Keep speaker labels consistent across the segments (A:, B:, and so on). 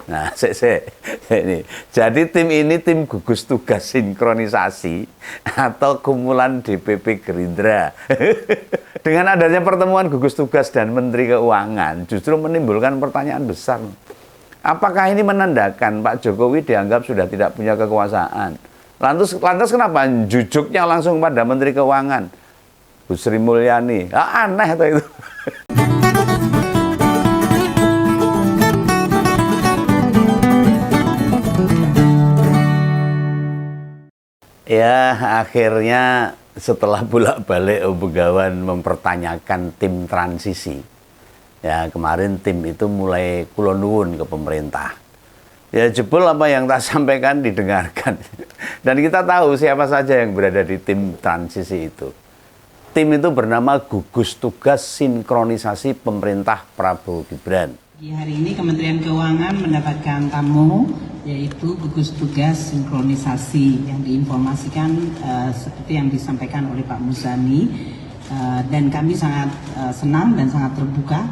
A: Nah, ini. Jadi tim ini tim gugus tugas sinkronisasi atau kumpulan DPP Gerindra. Dengan adanya pertemuan gugus tugas dan Menteri Keuangan justru menimbulkan pertanyaan besar. Apakah ini menandakan Pak Jokowi dianggap sudah tidak punya kekuasaan? Lantas kenapa jujuknya langsung pada Menteri Keuangan? Bu Sri Mulyani. Aneh itu. Ya, akhirnya setelah bolak-balik Begawan mempertanyakan tim transisi. Ya, kemarin tim itu mulai kula nuwun ke pemerintah. Ya, jebol apa yang tak sampaikan didengarkan. Dan kita tahu siapa saja yang berada di tim transisi itu. Tim itu bernama Gugus Tugas Sinkronisasi Pemerintah Prabowo Gibran.
B: Di hari ini Kementerian Keuangan mendapatkan tamu, yaitu gugus tugas sinkronisasi yang diinformasikan seperti yang disampaikan oleh Pak Muzani, dan kami sangat senang dan sangat terbuka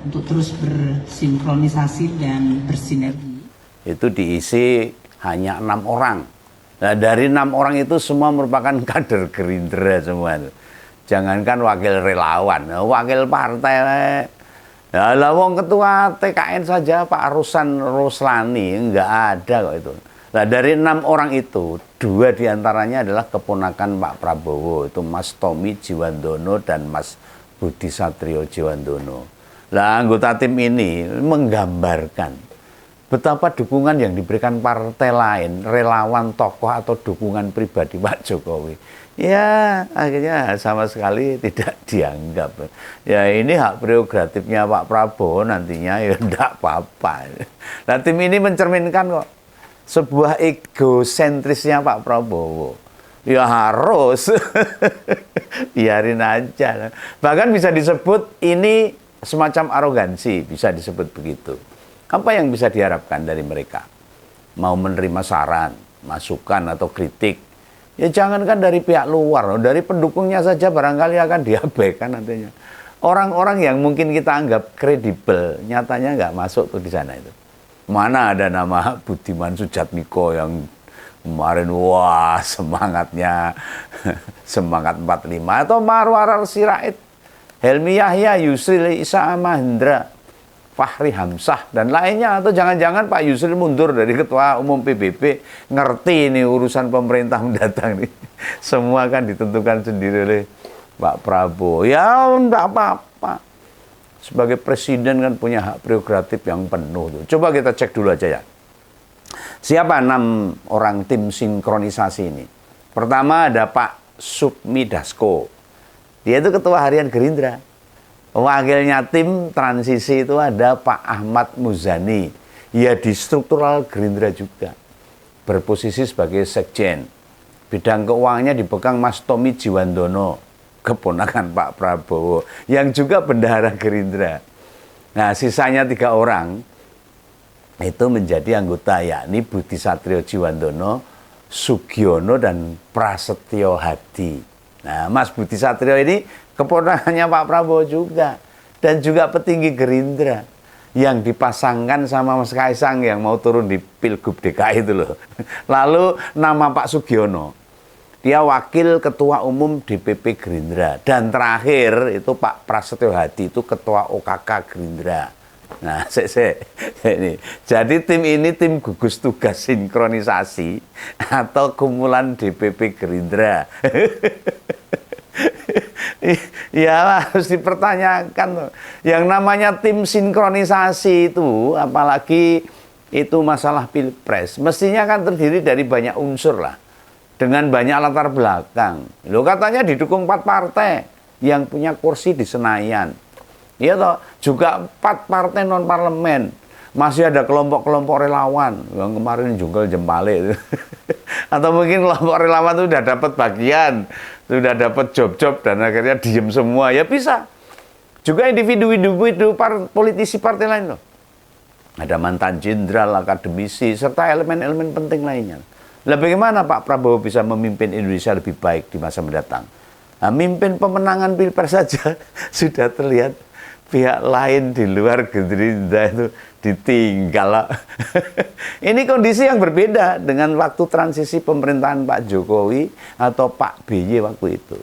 B: untuk terus bersinkronisasi dan bersinergi.
A: Itu diisi hanya 6 orang. Nah, dari 6 orang itu semua merupakan kader Gerindra semua. Jangankan wakil relawan, wakil partai. Ya lah, wong ketua TKN saja Pak Rusan Roslani enggak ada kok itu. Nah, dari 6 orang itu 2 diantaranya adalah keponakan Pak Prabowo, itu Mas Tommy Jiwandono dan Mas Budi Satrio Jiwandono. Nah, anggota tim ini menggambarkan betapa dukungan yang diberikan partai lain, relawan, tokoh atau dukungan pribadi Pak Jokowi, ya akhirnya sama sekali tidak dianggap. Ya, ini hak prerogatifnya Pak Prabowo nantinya, ya enggak apa-apa. Nah, tim ini mencerminkan kok sebuah egosentrisnya Pak Prabowo. Ya harus biarin aja. Bahkan bisa disebut ini semacam arogansi, bisa disebut begitu. Apa yang bisa diharapkan dari mereka? Mau menerima saran, masukan atau kritik? Ya jangankan dari pihak luar, dari pendukungnya saja barangkali akan diabaikan nantinya. Orang-orang yang mungkin kita anggap kredibel, nyatanya nggak masuk tuh di sana itu. Mana ada nama Budiman Sujatmiko yang kemarin wah semangatnya semangat 45, atau Marwarar Sirait, Helmi Yahya, Yusril Isa Mahendra, Fahri Hamzah dan lainnya. Atau jangan-jangan Pak Yusril mundur dari Ketua Umum PBB, ngerti ini urusan pemerintah mendatang nih. Semua kan ditentukan sendiri oleh Pak Prabowo. Ya enggak apa-apa. Sebagai presiden kan punya hak prerogatif yang penuh tuh. Coba kita cek dulu aja ya. Siapa 6 orang tim sinkronisasi ini? Pertama ada Pak Sukmi Dasko. Dia itu Ketua Harian Gerindra. Wakilnya tim transisi itu ada Pak Ahmad Muzani. Ya di struktural Gerindra juga. Berposisi sebagai sekjen. Bidang keuangannya dipegang Mas Tommy Jiwandono, keponakan Pak Prabowo, yang juga bendahara Gerindra. Nah, sisanya 3 orang itu menjadi anggota, yakni Budi Satrio Jiwandono, Sugiono, dan Prasetyo Hadi. Nah, Mas Budi Satrio ini keponakannya Pak Prabowo juga, dan juga petinggi Gerindra yang dipasangkan sama Mas Kaisang yang mau turun di Pilgub DKI itu loh. Lalu nama Pak Sugiono, dia wakil ketua umum DPP Gerindra, dan terakhir itu Pak Prasetyo Hadi, itu ketua OKK Gerindra. Nah, ini. Jadi tim ini tim gugus tugas sinkronisasi atau kumpulan DPP Gerindra. Ya harus dipertanyakan. Yang namanya tim sinkronisasi itu, apalagi itu masalah pilpres, mestinya kan terdiri dari banyak unsur lah, dengan banyak latar belakang. Loh, katanya didukung 4 partai yang punya kursi di Senayan. Iya toh, juga 4 partai non parlemen. Masih ada kelompok-kelompok relawan yang kemarin jungkel jempale. Atau mungkin kelompok relawan itu sudah dapat bagian, sudah dapat job-job dan akhirnya diem semua. Ya bisa. Juga individu-individu politisi partai lain loh. Ada mantan jenderal, akademisi, serta elemen-elemen penting lainnya. Lah bagaimana Pak Prabowo bisa memimpin Indonesia lebih baik di masa mendatang? Nah, mimpin pemenangan pilpres saja sudah terlihat pihak lain di luar Gerindra itu ditinggal. Ini kondisi yang berbeda dengan waktu transisi pemerintahan Pak Jokowi atau Pak BY waktu itu.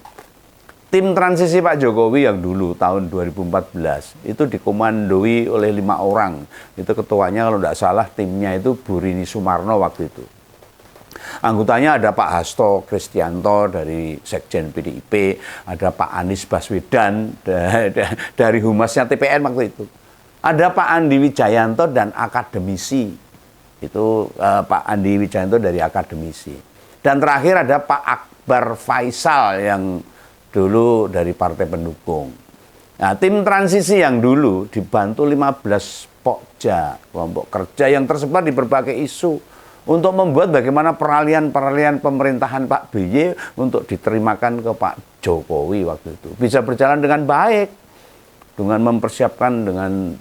A: Tim transisi Pak Jokowi yang dulu tahun 2014 itu dikomandoi oleh 5 orang. Itu ketuanya kalau tidak salah timnya itu Bu Rini Sumarno waktu itu. Anggotanya ada Pak Hasto Kristianto dari Sekjen PDIP, ada Pak Anies Baswedan dari Humasnya TPN waktu itu. Ada Pak Andi Wijayanto dan akademisi. Itu Pak Andi Wijayanto dari akademisi. Dan terakhir ada Pak Akbar Faisal yang dulu dari partai pendukung. Nah, tim transisi yang dulu dibantu 15 pokja, kelompok kerja yang tersebar di berbagai isu untuk membuat bagaimana peralihan pemerintahan Pak BY untuk diterimakan ke Pak Jokowi waktu itu bisa berjalan dengan baik, dengan mempersiapkan dengan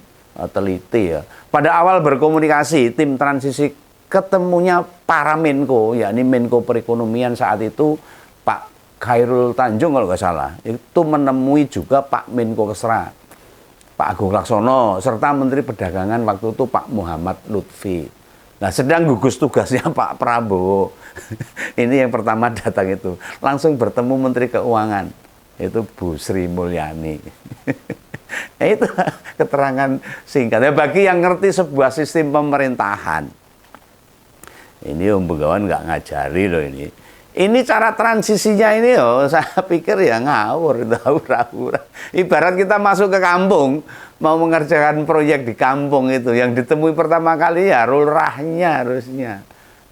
A: teliti ya. Pada awal berkomunikasi, tim transisi ketemunya para Menko, yakni Menko Perekonomian saat itu Pak Khairul Tanjung kalau nggak salah, itu menemui juga Pak Menko Kesra, Pak Agung Laksono, serta Menteri Perdagangan waktu itu Pak Muhammad Lutfi. Nah, sedang gugus tugasnya Pak Prabowo. Ini yang pertama datang itu. Langsung bertemu Menteri Keuangan. Itu Bu Sri Mulyani. Itu keterangan singkat. Ya, bagi yang ngerti sebuah sistem pemerintahan. Ini Om Begawan nggak ngajari loh ini. Ini cara transisinya ini saya pikir ya ngawur, hura-hura. Ibarat kita masuk ke kampung, mau mengerjakan proyek di kampung itu, yang ditemui pertama kali ya lurahnya harusnya.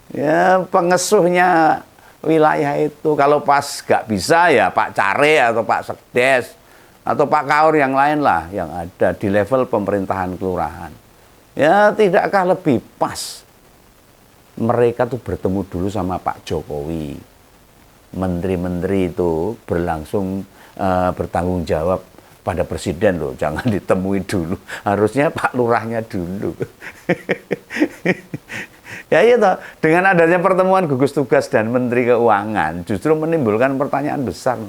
A: Ya pengesuhnya wilayah itu. Kalau pas gak bisa ya Pak Care atau Pak Sekdes atau Pak Kaur yang lain lah yang ada di level pemerintahan kelurahan. Ya tidakkah lebih pas mereka tuh bertemu dulu sama Pak Jokowi. Menteri-menteri itu berlangsung bertanggung jawab pada presiden loh, jangan ditemui dulu. Harusnya Pak Lurahnya dulu. Ya itu, dengan adanya pertemuan gugus tugas dan Menteri Keuangan justru menimbulkan pertanyaan besar.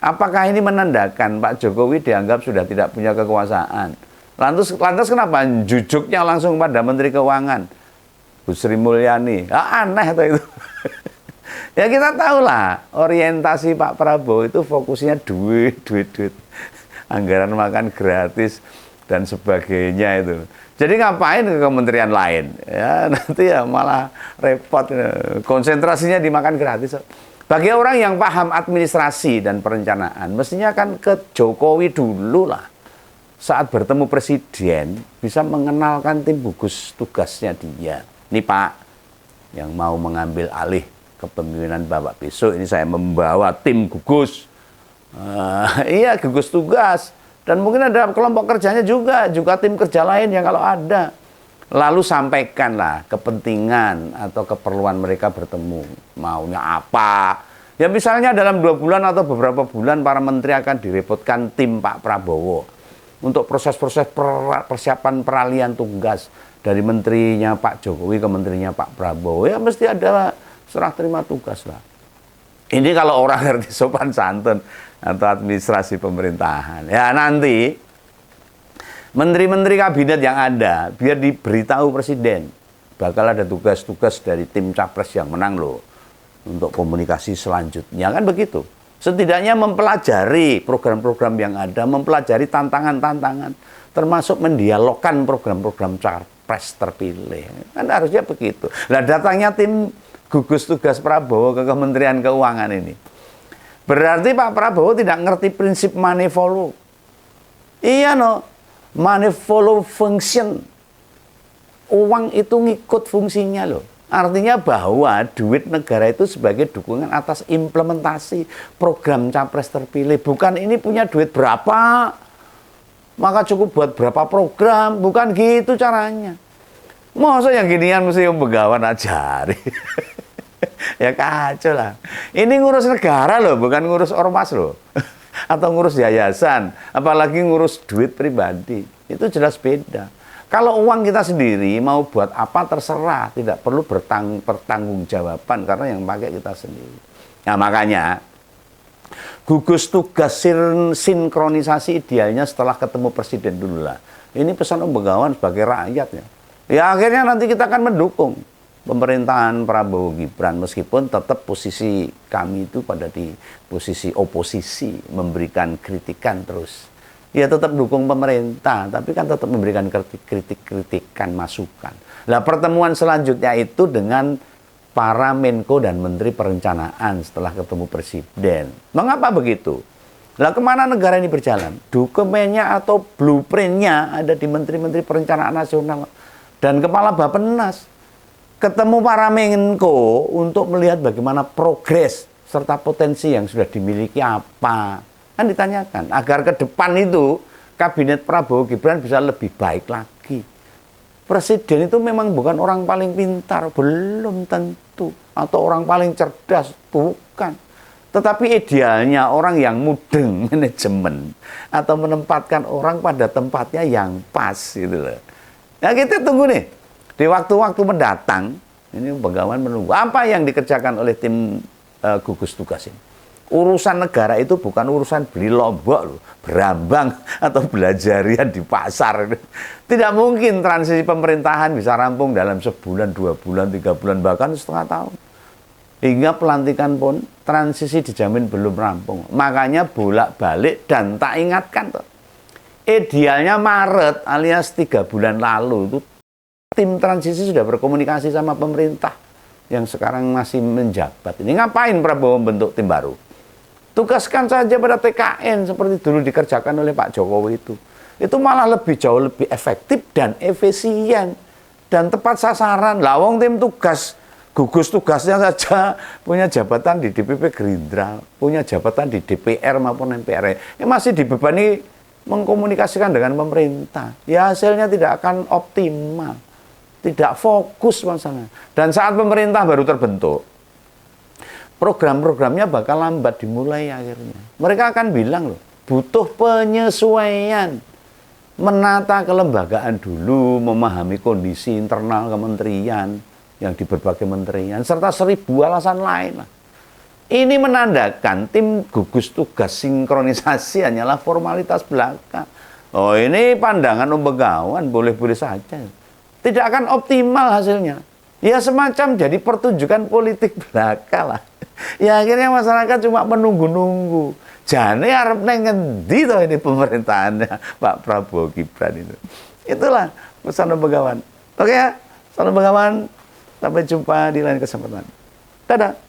A: Apakah ini menandakan Pak Jokowi dianggap sudah tidak punya kekuasaan? Lantas kenapa jujuknya langsung pada Menteri Keuangan? Bu Sri Mulyani, aneh itu. Ya kita tahu lah, orientasi Pak Prabowo itu fokusnya duit. Anggaran makan gratis dan sebagainya itu. Jadi ngapain ke kementerian lain? Ya nanti ya malah repot. Konsentrasinya di makan gratis. Bagi orang yang paham administrasi dan perencanaan, mestinya kan ke Jokowi dulu lah. Saat bertemu presiden, bisa mengenalkan tim gugus tugasnya dia. Nih Pak, yang mau mengambil alih kepemimpinan Bapak besok ini saya membawa tim gugus. Iya gugus tugas. Dan mungkin ada kelompok kerjanya juga tim kerja lain yang kalau ada. Lalu sampaikanlah kepentingan atau keperluan mereka bertemu. Maunya apa? Ya misalnya dalam 2 bulan atau beberapa bulan para menteri akan direpotkan tim Pak Prabowo. Untuk proses-proses persiapan peralihan tugas dari menterinya Pak Jokowi ke menterinya Pak Prabowo. Ya mesti ada serah terima tugas lah. Ini kalau orang ngerti sopan santun atau administrasi pemerintahan. Ya nanti menteri-menteri kabinet yang ada biar diberitahu presiden bakal ada tugas-tugas dari tim capres yang menang loh untuk komunikasi selanjutnya kan begitu. Setidaknya mempelajari program-program yang ada, mempelajari tantangan-tantangan, termasuk mendialogkan program-program capres terpilih. Kan harusnya begitu. Nah datangnya tim gugus tugas Prabowo ke Kementerian Keuangan ini. Berarti Pak Prabowo tidak ngerti prinsip money follow. Iya no, money follow function. Uang itu ngikut fungsinya loh. Artinya bahwa duit negara itu sebagai dukungan atas implementasi program capres terpilih. Bukan ini punya duit berapa, maka cukup buat berapa program. Bukan gitu caranya. Masa yang ginian mesti Om Begawan ajari. Ya kacau lah. Ini ngurus negara loh, bukan ngurus ormas loh. Atau ngurus yayasan, apalagi ngurus duit pribadi. Itu jelas beda. Kalau uang kita sendiri mau buat apa terserah, tidak perlu pertanggungjawaban karena yang pakai kita sendiri. Nah makanya Gugus tugas sinkronisasi idealnya setelah ketemu presiden dulu lah. Ini pesan Om Begawan sebagai rakyat ya. Ya akhirnya nanti kita akan mendukung pemerintahan Prabowo Gibran meskipun tetap posisi kami itu pada di posisi oposisi, memberikan kritikan terus. Ya tetap dukung pemerintah, tapi kan tetap memberikan kritik-kritikan masukan. Nah pertemuan selanjutnya itu dengan para Menko dan Menteri Perencanaan setelah ketemu Presiden. Mengapa begitu? Lah kemana negara ini berjalan? Dokumennya atau blueprintnya ada di Menteri-Menteri Perencanaan Nasional dan Kepala Bappenas. Ketemu para Menko untuk melihat bagaimana progres serta potensi yang sudah dimiliki apa. Kan ditanyakan, agar ke depan itu Kabinet Prabowo Gibran bisa lebih baik lagi. Presiden itu memang bukan orang paling pintar, belum tentu. Atau orang paling cerdas, bukan. Tetapi idealnya orang yang mudeng manajemen. Atau menempatkan orang pada tempatnya yang pas gitu loh. Nah kita tunggu nih. Di waktu-waktu mendatang, ini Begawan menunggu. Apa yang dikerjakan oleh tim gugus tugas ini? Urusan negara itu bukan urusan beli lombok loh, berambang atau belajarian di pasar. Tidak mungkin transisi pemerintahan bisa rampung dalam sebulan, 2 bulan, 3 bulan, bahkan setengah tahun. Hingga pelantikan pun transisi dijamin belum rampung. Makanya bolak-balik dan tak ingatkan tuh. Idealnya Maret alias 3 bulan lalu itu tim transisi sudah berkomunikasi sama pemerintah yang sekarang masih menjabat. Ini ngapain Prabowo membentuk tim baru? Tugaskan saja pada TKN seperti dulu dikerjakan oleh Pak Jokowi itu. Itu malah jauh lebih efektif dan efisien dan tepat sasaran. Lawang tim tugas, gugus tugasnya saja punya jabatan di DPP Gerindra, punya jabatan di DPR maupun MPR. Masih dibebani mengkomunikasikan dengan pemerintah. Ya hasilnya tidak akan optimal, tidak fokus masalahnya. Dan saat pemerintah baru terbentuk, program-programnya bakal lambat dimulai akhirnya. Mereka akan bilang loh, butuh penyesuaian. Menata kelembagaan dulu, memahami kondisi internal kementerian yang di berbagai kementerian, serta 1000 alasan lain lah. Ini menandakan tim gugus tugas sinkronisasi hanyalah formalitas belaka. Oh ini pandangan Om Begawan, boleh-boleh saja. Tidak akan optimal hasilnya. Ya semacam jadi pertunjukan politik belaka lah. Ya akhirnya masyarakat cuma menunggu-nunggu. Jane arep neng ngendi toh ini pemerintahannya Pak Prabowo Gibran itu. Itulah pesan Om Begawan. Oke ya, pesan Om Begawan. Sampai jumpa di lain kesempatan. Dadah.